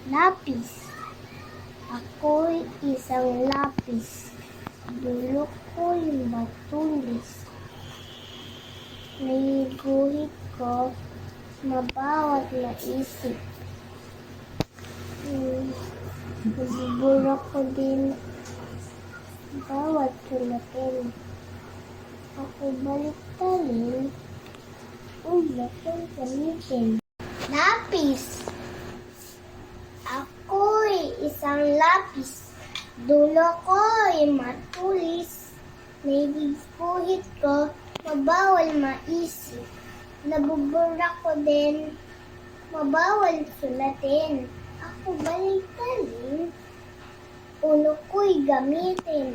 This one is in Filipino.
Lapis. Ako'y isang lapis. Dulo ko'y matulis. Naiguhit ko mabawat naisip. Nagbubura ko din bawat sulatin. Ako balik-talin, ulat ang gamitin. Lapis. Ako'y isang lapis. Dulo ko'y matulis. Naiguhit ko mabawal maisip. Nabubura ko din mabawal sulatin. Ako balik-talin, ulo ko'y gamitin.